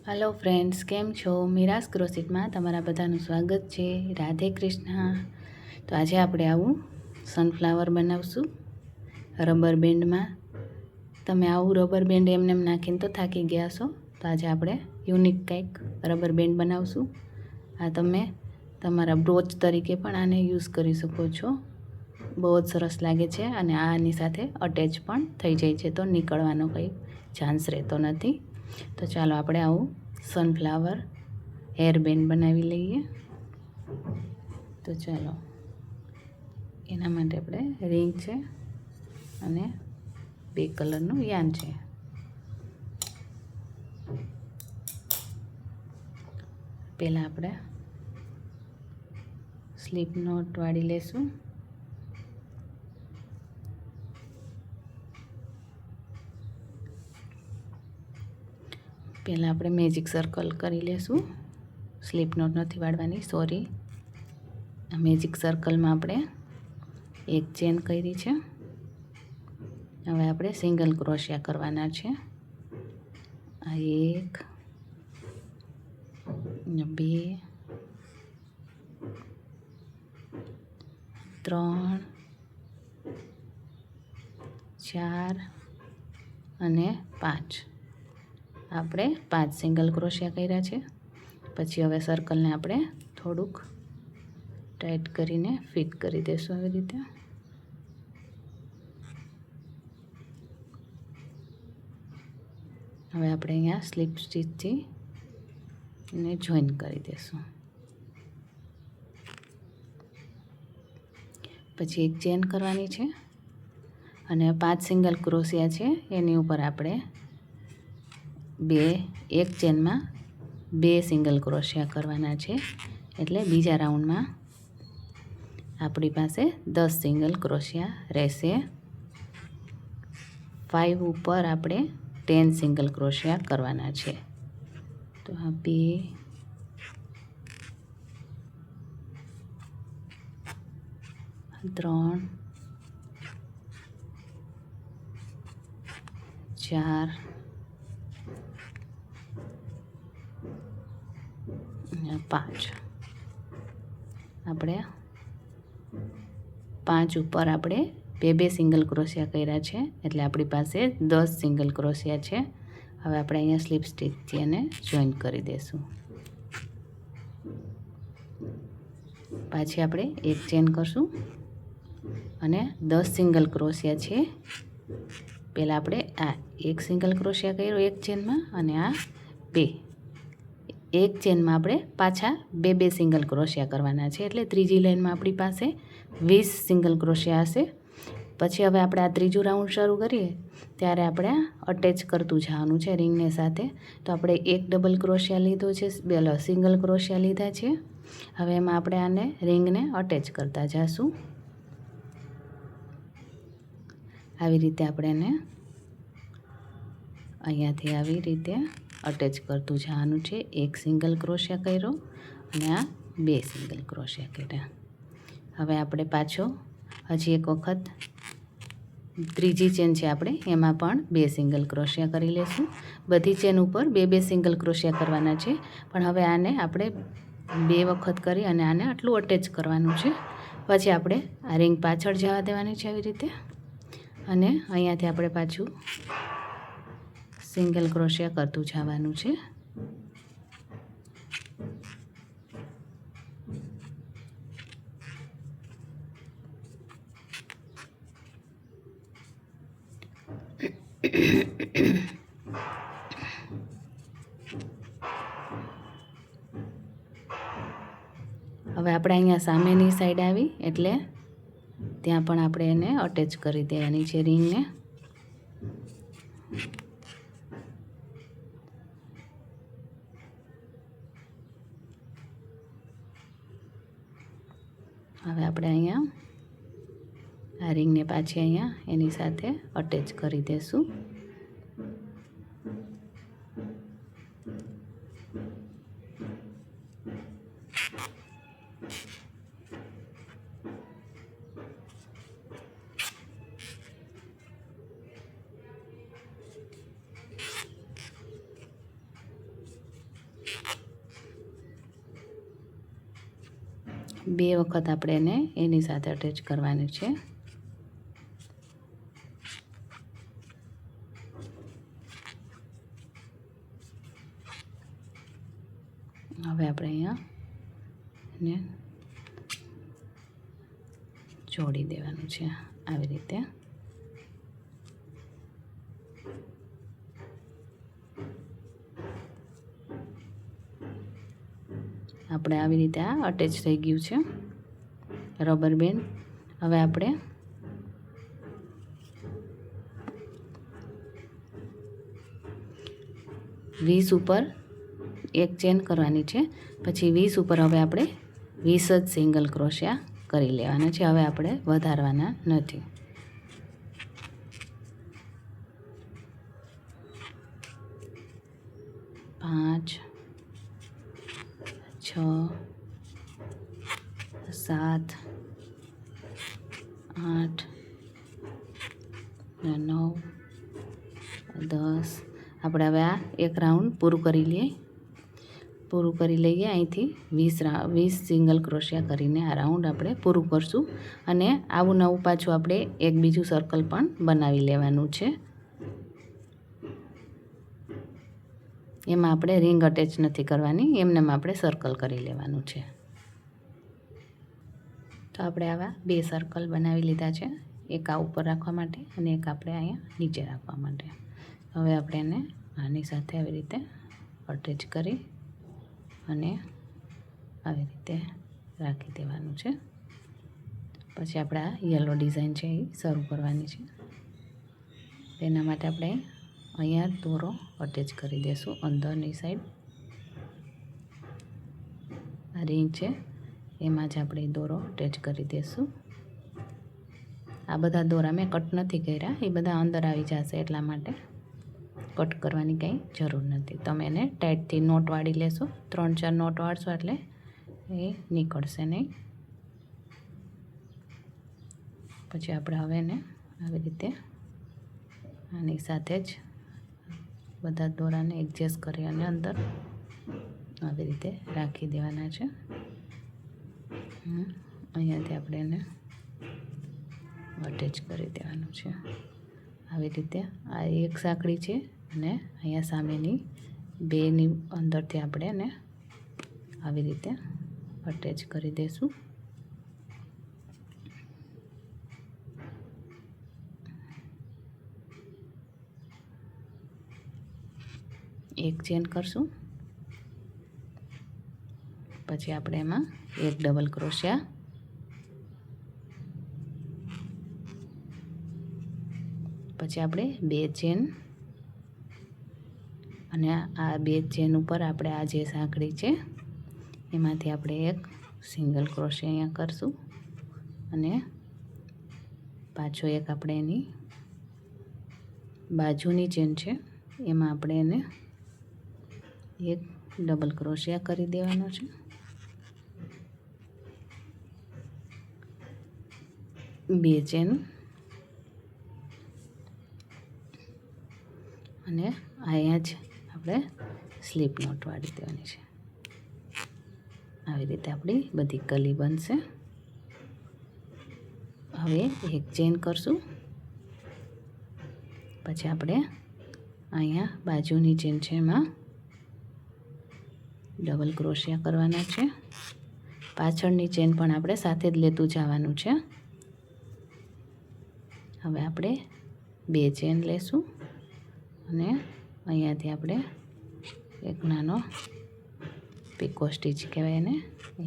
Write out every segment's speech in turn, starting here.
Hello friends, केम छो? मीरास crochet में तमारा बधानुं स्वागत है। राधे कृष्ण। तो आज आपणे आवुं सनफ्लावर बनावशुं रबर बेंड में। तमे आवुं रबर बेंड एमने नाखीने तो थाकी गया छो, तो आज आपणे यूनिक कंईक रबर बेंड बनावशुं। आ तमे तमारा ब्रोच तरीके पण आने यूज करी शको छो। बहुत सरस लागे छे अने आनी साथे अटेच पण थई जाय छे, तो નીકળવાનો કંઈ ચાન્સ રહેતો નથી। तो चलो આપણે આવું सनफ्लावर हेर बेंड बनावी लईए। तो चलो एना माटे આપણે रिंग છે અને બે કલરનું યાન છે। પહેલાં આપણે સ્લીપ નોટ વાળી લેશું। પહેલાં આપણે મેજિક સર્કલ કરી લેશું। સ્લીપ નોટ નથી વાળવાની, સોરી। આ મેજિક સર્કલમાં આપણે એક ચેન કરી છે। હવે આપણે સિંગલ ક્રોશિયા કરવાના છે। આ એક ને બે, ત્રણ, ચાર અને પાંચ। આપણે 5 સિંગલ ક્રોશિયા કર્યા છે। પછી હવે સર્કલને આપણે થોડુંક ટાઈટ કરીને ફિટ કરી દઈશું આવી રીતે। હવે આપણે અહીંયા સ્લીપ સ્ટીચથી એને જોઈન કરી દઈશું। પછી એક ચેન કરવાની છે અને 5 સિંગલ ક્રોશિયા છે એની ઉપર આપણે એક ચેનમાં 2 સિંગલ ક્રોશિયા કરવાના છે। એટલે બીજા રાઉન્ડમાં આપણી પાસે 10 સિંગલ ક્રોશિયા રહેશે। 5 ઉપર આપણે 10 સિંગલ ક્રોશિયા કરવાના છે। તો આ 2, 3, 4 અને 5। આપણે 5 ઉપર આપણે 2 સિંગલ ક્રોશિયા કર્યા છે, એટલે આપણી પાસે 10 સિંગલ ક્રોશિયા છે। હવે આપણે અહીંયા સ્લીપ સ્ટીચથી એને જોઈન કરી દઈશું। પાછી આપણે એક ચેન કરશું અને 10 સિંગલ ક્રોશિયા છે। પહેલાં આપણે આ એક સિંગલ ક્રોશિયા કર્યો એક ચેનમાં અને આ 2 એક ચેનમાં આપણે પાછા 2 સિંગલ ક્રોશિયા કરવાના છે। એટલે ત્રીજી લાઈનમાં આપણી પાસે 20 સિંગલ ક્રોશિયા હશે। પછી હવે આપણે આ ત્રીજું રાઉન્ડ શરૂ કરીએ ત્યારે આપણે અટેચ કરતું જવાનું છે રિંગને સાથે। તો આપણે એક ડબલ ક્રોશિયા લીધો છે, 2 સિંગલ ક્રોશિયા લીધા છે। હવે એમાં આપણે આને રિંગને અટેચ કરતા જઈશું। આવી રીતે આપણે એને અહીંયાથી આવી રીતે અટેચ કરતું જવાનું છે। એક સિંગલ ક્રોશિયા કર્યો અને આ 2 સિંગલ ક્રોશિયા કર્યા। હવે આપણે પાછો હજી એક વખત ત્રીજી ચેન છે આપણે એમાં પણ 2 સિંગલ ક્રોશિયા કરી લેશું। બધી ચેન ઉપર 2 સિંગલ ક્રોશિયા કરવાના છે, પણ હવે આને આપણે 2 વખત કરી અને આને આટલું અટેચ કરવાનું છે। પછી આપણે આ રિંગ પાછળ જવા દેવાની છે આવી રીતે, અને અહીંયાથી આપણે પાછું સિંગલ ક્રોશિયા કરતું જવાનું છે। હવે આપણે અહીંયા સામેની સાઈડ આવી એટલે ત્યાં પણ આપણે એને અટેચ કરી દેવાની છે રિંગને। હવે આપણે અહીંયા આ રિંગને પાછી અહીંયા એની સાથે અટેચ કરી દઈશું। બે વખત આપણે એને એની સાથે અટેચ કરવાની છે. હવે આપણે અહીંયા એને જોડી દેવાનું છે આવી રીતે. આપણે આવી રીતે આ અટેચ થઈ ગયું છે રબર બેન્ડ. હવે આપણે વીસ ઉપર એક ચેન કરવાની છે, પછી 20 ઉપર હવે આપણે 20 જ સિંગલ ક્રોશિયા કરી લેવાના છે. હવે આપણે વધારવાના નથી. 5 6 7 8 9 10. આપણે હવે આ એક રાઉન્ડ પૂરું કરી લઈએ. અહીંથી 20 સિંગલ ક્રોશિયા કરીને આ રાઉન્ડ આપણે પૂરું કરશું. અને આવું નવું પાછું આપણે એક બીજું સર્કલ પણ બનાવી લેવાનું છે. એમાં આપણે રિંગ અટેચ નથી કરવાની, એમનેમ આપણે સર્કલ કરી લેવાનું છે. તો આપણે આવા બે સર્કલ બનાવી લીધા છે, એક આ ઉપર રાખવા માટે અને એક આપણે અહીંયા નીચે રાખવા માટે. હવે આપણે એને આની સાથે આવી રીતે અટેચ કરી અને આવી રીતે રાખી દેવાનું છે. પછી આપણે આ યલો ડિઝાઇન છે એ શરૂ કરવાની છે. તેના માટે આપણે અહીંયા દોરો અટેચ કરી દઈશું અંદરની સાઈડ. આ રિંગ છે એમાં જ આપણે દોરો અટેચ કરી દઈશું. આ બધા દોરા મેં કટ નથી કર્યા, એ બધા અંદર આવી જશે એટલા માટે કટ કરવાની કંઈ જરૂર નથી. તમે એને ટાઈટથી નોટ વાળી લેશો, 3-4 નોટ વાળશો એટલે એ નીકળશે નહીં. પછી આપણે હવે એને આવી રીતે આની સાથે જ બધા દોરાને એડજસ્ટ કરી અને અંદર આવી રીતે રાખી દેવાના છે. અહીંયાથી આપણે એને અટેચ કરી દેવાનું છે આવી રીતે. આ એક સાંકળી છે અને અહીંયા સામેની બેની અંદરથી આપણે એને આવી રીતે અટેચ કરી દઈશું. એક ચેન કરશું, પછી આપણે એમાં એક ડબલ ક્રોશિયા, પછી આપણે 2 ચેન અને આ 2 ચેન ઉપર આપણે આ જે સાંકળી છે એમાંથી આપણે એક સિંગલ ક્રોશિયા અહીંયા કરશું અને પાછો એક આપણે એની બાજુની ચેન છે એમાં આપણે એને એક ડબલ ક્રોશિયા કરી દેવાનો છે. બે ચેન અને અહીંયા જ આપણે સ્લીપ નોટ વાળી દેવાની છે. આવી રીતે આપણી બધી કલી બનશે. હવે એક ચેન કરશું, પછી આપણે અહીંયા બાજુની ચેન છે એમાં ડબલ ક્રોશિયા કરવાના છે. પાછળની ચેન પણ આપણે સાથે જ લેતું જવાનું છે. હવે આપણે 2 ચેન લેશું અને અહીંયાથી આપણે એક નાનો પીકો સ્ટીચ કહેવાય એને,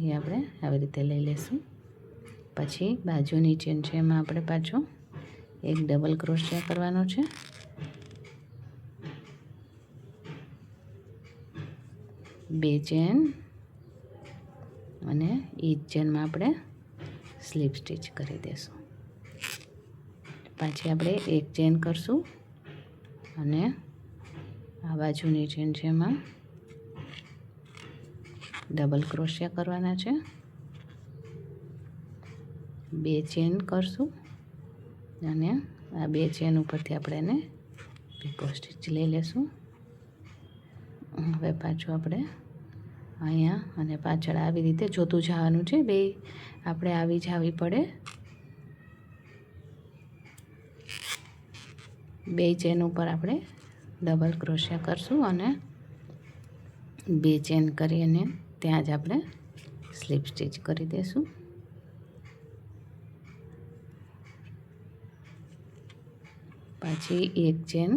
એ આપણે આવી રીતે લઈ લઈશું. પછી બાજુની ચેન છે એમાં આપણે પાછો એક ડબલ ક્રોશિયા કરવાનો છે. બે ચેન અને એ જ ચેનમાં આપણે સ્લીપ સ્ટીચ કરી દઈશું. પાછી આપણે એક ચેન કરશું અને આ બાજુની ચેન છે એમાં ડબલ ક્રોશિયા કરવાના છે. 2 ચેન કરશું અને આ 2 ચેન ઉપરથી આપણે એને પીકો સ્ટીચ લઈ લેશું. હવે પાછું આપણે અહીંયા અને પાછળ આવી રીતે જોતું જવાનું છે. બે આપણે આવી જવી પડે. બે ચેન ઉપર આપણે ડબલ ક્રોશિયા કરશું અને બે ચેન કરી અને ત્યાં જ આપણે સ્લીપ સ્ટિચ કરી દઈશું. પાછી એક ચેન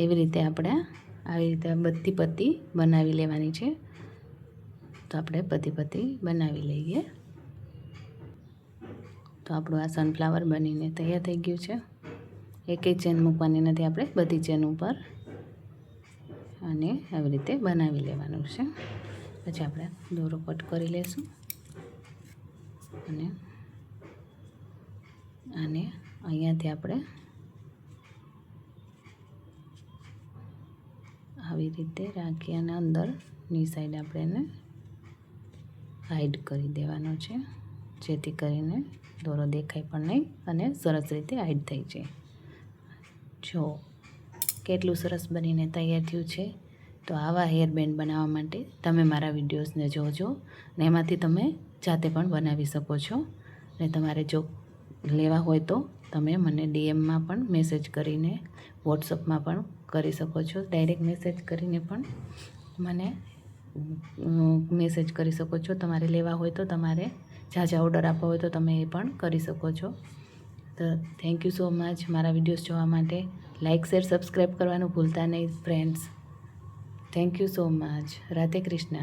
એવી રીતે આપણે આવી રીતે બધી પટ્ટી બનાવી લેવાની છે. તો આપણે બધી પટ્ટી બનાવી લઈએ. તો આપણું આ સનફ્લાવર બનીને તૈયાર થઈ ગયું છે. એક ચેન મૂકવાની નથી, આપણે બધી ચેન ઉપર અને આવી રીતે બનાવી લેવાનું છે. પછી આપણે દોરો કટ કરી લેશું અને અહીંયાથી આપણે આવી રીતે રાખી અને અંદરની સાઈડ આપણે એને હાઈડ કરી દેવાનો છે, જેથી કરીને દોરો દેખાય પણ નહીં અને સરસ રીતે હાઈડ થઈ જાય. જો કેટલું સરસ બનીને તૈયાર થયું છે. તો આવા હેર બેન્ડ બનાવવા માટે તમે મારા વિડીયોઝને જોજો ને એમાંથી તમે જાતે પણ બનાવી શકો છો. ને તમારે જો લેવા હોય તો તમે મને ડીએમમાં પણ મેસેજ કરીને, વોટ્સઅપમાં પણ કરી શકો છો. ડાયરેક્ટ મેસેજ કરીને પણ મને મેસેજ કરી શકો છો. તમારે લેવા હોય તો તમારે ઝાઝા ઓર્ડર આપવા હોય તો તમે એ પણ કરી શકો છો. તો થેન્ક યુ સો મચ મારા વિડીયોઝ જોવા માટે. લાઇક, શેર, સબસ્ક્રાઈબ કરવાનું ભૂલતા નહીં friends. Thank you so much. Radhe Krishna.